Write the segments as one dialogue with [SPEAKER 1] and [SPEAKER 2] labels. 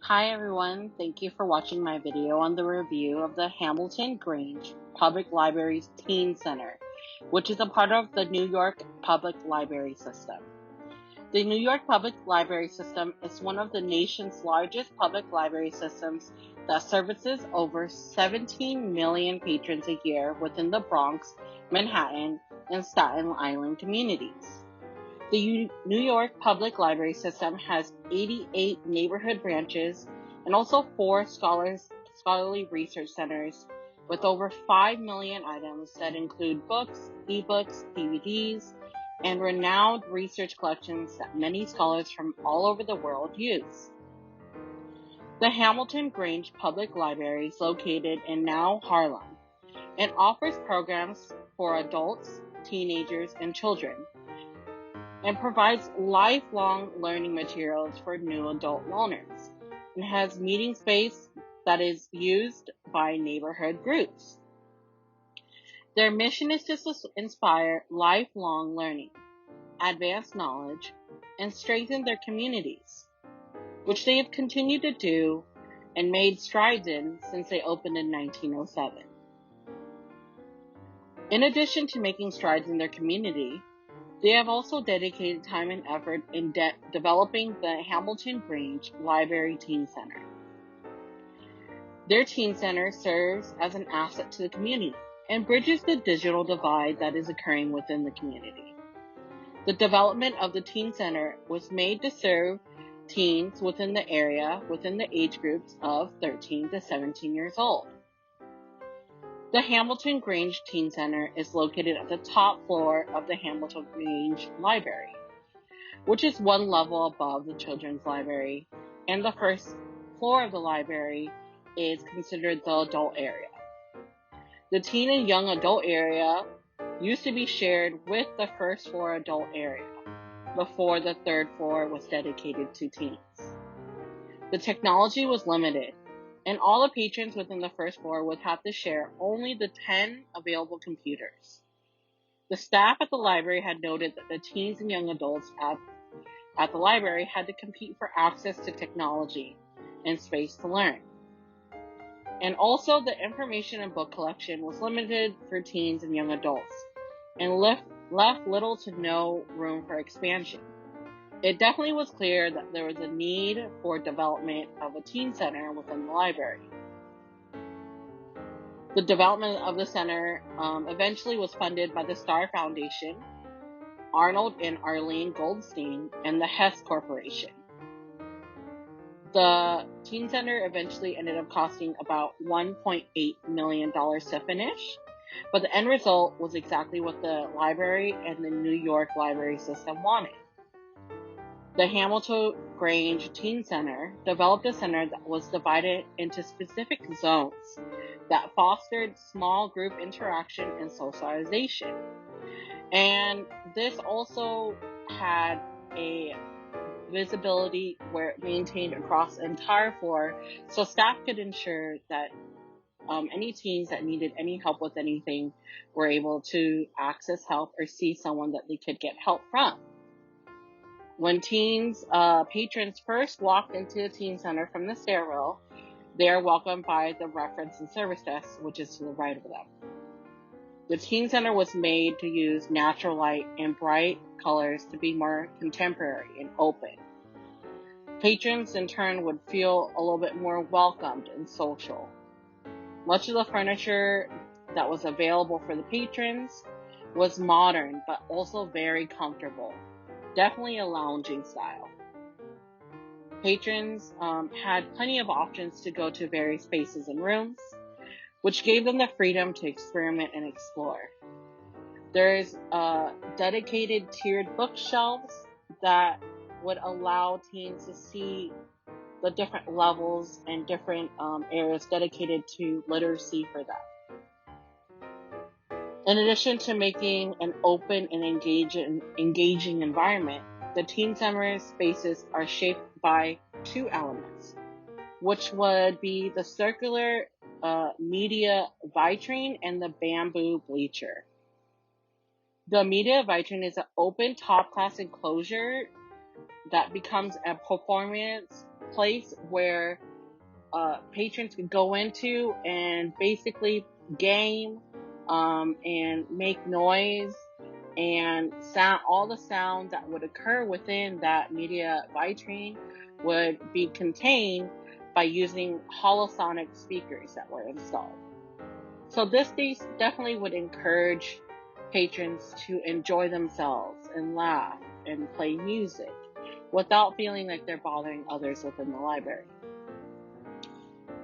[SPEAKER 1] Hi everyone, thank you for watching my video on the review of the Hamilton Grange Public Library's Teen Center, which is a part of the New York Public Library System. The New York Public Library System is one of the nation's largest public library systems that services over 17 million patrons a year within the Bronx, Manhattan, and Staten Island communities. The New York Public Library System has 88 neighborhood branches and also 4 scholarly research centers with over 5 million items that include books, ebooks, DVDs, and renowned research collections that many scholars from all over the world use. The Hamilton Grange Public Library is located in now Harlem and offers programs for adults, teenagers, and children, and provides lifelong learning materials for new adult learners, and has meeting space that is used by neighborhood groups. Their mission is to inspire lifelong learning, advance knowledge, and strengthen their communities, which they have continued to do and made strides in since they opened in 1907. In addition to making strides in their community, they have also dedicated time and effort in developing the Hamilton Grange Library Teen Center. Their Teen Center serves as an asset to the community and bridges the digital divide that is occurring within the community. The development of the Teen Center was made to serve teens within the area within the age groups of 13 to 17 years old. The Hamilton Grange Teen Center is located at the top floor of the Hamilton Grange Library, which is one level above the Children's Library, and the first floor of the library is considered the adult area. The teen and young adult area used to be shared with the first floor adult area before the third floor was dedicated to teens. The technology was limited, and all the patrons within the first floor would have to share only the 10 available computers. The staff at the library had noted that the teens and young adults at the library had to compete for access to technology and space to learn. And also the information and book collection was limited for teens and young adults and left little to no room for expansion. It definitely was clear that there was a need for development of a teen center within the library. The development of the center eventually was funded by the Star Foundation, Arnold and Arlene Goldstein, and the Hess Corporation. The teen center eventually ended up costing about $1.8 million to finish, but the end result was exactly what the library and the New York library system wanted. The Hamilton Grange Teen Center developed a center that was divided into specific zones that fostered small group interaction and socialization. And this also had a visibility where it maintained across the entire floor, so staff could ensure that any teens that needed any help with anything were able to access help or see someone that they could get help from. When patrons first walk into the Teen Center from the stairwell, they are welcomed by the reference and service desk, which is to the right of them. The Teen Center was made to use natural light and bright colors to be more contemporary and open. Patrons, in turn, would feel a little bit more welcomed and social. Much of the furniture that was available for the patrons was modern, but also very comfortable. Definitely a lounging style. Patrons had plenty of options to go to various spaces and rooms, which gave them the freedom to experiment and explore. There's dedicated tiered bookshelves that would allow teens to see the different levels and different areas dedicated to literacy for them. In addition to making an open and engaging environment, the Teen Center spaces are shaped by 2 elements, which would be the circular media vitrine and the bamboo bleacher. The media vitrine is an open top-class enclosure that becomes a performance place where patrons could go into and basically game and make noise and sound. All the sound that would occur within that media vitrine would be contained by using holosonic speakers that were installed. So this definitely would encourage patrons to enjoy themselves and laugh and play music without feeling like they're bothering others within the library.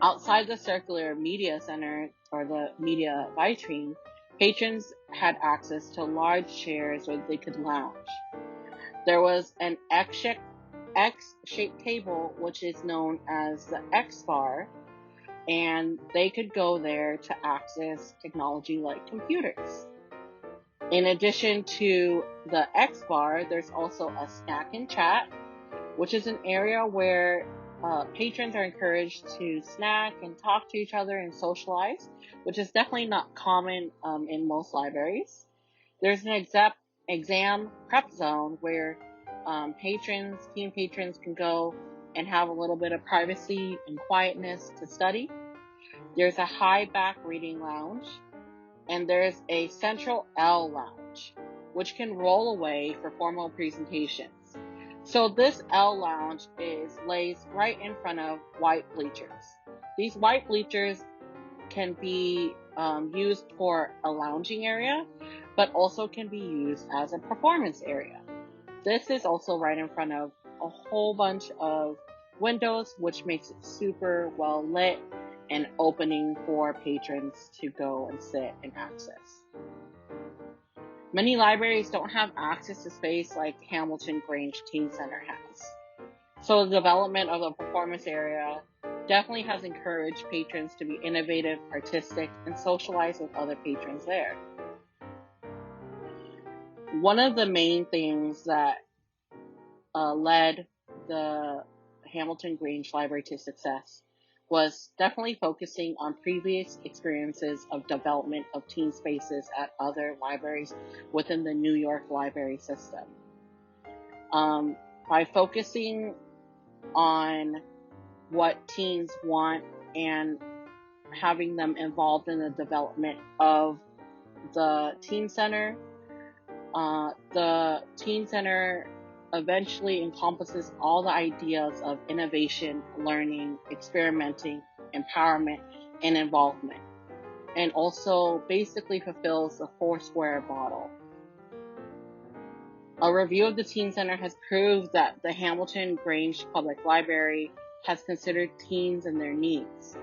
[SPEAKER 1] Outside the circular media center or the media vitrine, patrons had access to large chairs where they could lounge. There was an X-shaped table, which is known as the X bar, and they could go there to access technology like computers. In addition to the X bar, there's also a snack and chat, which is an area where patrons are encouraged to snack and talk to each other and socialize, which is definitely not common in most libraries. There's an exam prep zone where teen patrons can go and have a little bit of privacy and quietness to study. There's a high back reading lounge, and there's a central L lounge, which can roll away for formal presentations. So this L lounge lays right in front of white bleachers. These white bleachers can be used for a lounging area, but also can be used as a performance area. This is also right in front of a whole bunch of windows, which makes it super well lit and opening for patrons to go and sit and access. Many libraries don't have access to space like Hamilton Grange Teen Center has. So the development of the performance area definitely has encouraged patrons to be innovative, artistic, and socialize with other patrons there. One of the main things that led the Hamilton Grange Library to success was definitely focusing on previous experiences of development of teen spaces at other libraries within the New York library system. By focusing on what teens want and having them involved in the development of the teen center eventually encompasses all the ideas of innovation, learning, experimenting, empowerment, and involvement, and also basically fulfills the Foursquare model. A review of the Teen Center has proved that the Hamilton Grange Public Library has considered teens and their needs.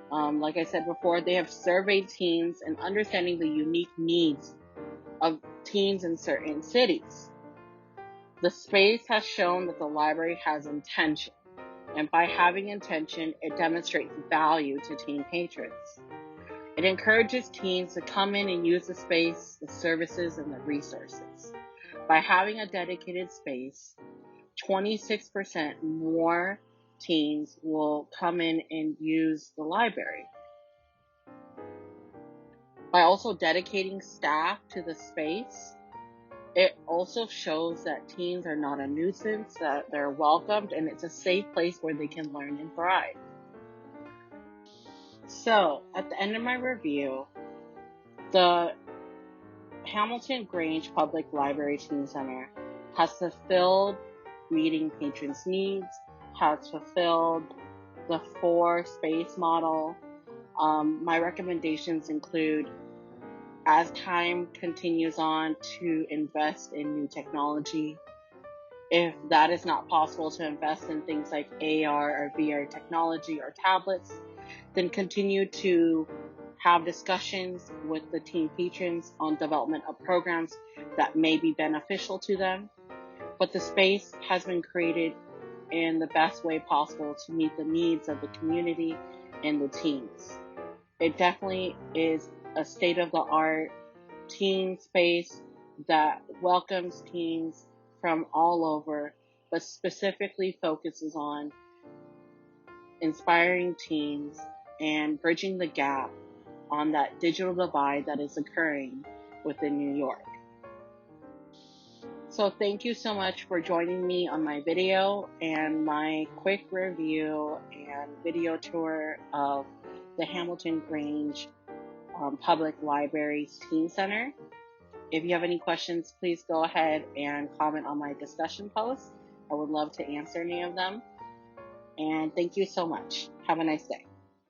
[SPEAKER 1] Like I said before, they have surveyed teens and understanding the unique needs of teens in certain cities. The space has shown that the library has intention, and by having intention, it demonstrates value to teen patrons. It encourages teens to come in and use the space, the services, and the resources. By having a dedicated space, 26% more teens will come in and use the library. By also dedicating staff to the space, it also shows that teens are not a nuisance, that they're welcomed, and it's a safe place where they can learn and thrive. So, at the end of my review, the Hamilton Grange Public Library Teen Center has fulfilled meeting patrons' needs, has fulfilled the 4-space model. My recommendations include, as time continues on, to invest in new technology. If that is not possible to invest in things like AR or VR technology or tablets, then continue to have discussions with the teen patrons on development of programs that may be beneficial to them. But the space has been created in the best way possible to meet the needs of the community and the teens. It definitely is a state-of-the-art teen space that welcomes teens from all over, but specifically focuses on inspiring teens and bridging the gap on that digital divide that is occurring within New York. So thank you so much for joining me on my video and my quick review and video tour of the Hamilton Grange Public Library's Teen Center. If you have any questions, please go ahead and comment on my discussion post. I would love to answer any of them. And thank you so much. Have a nice day.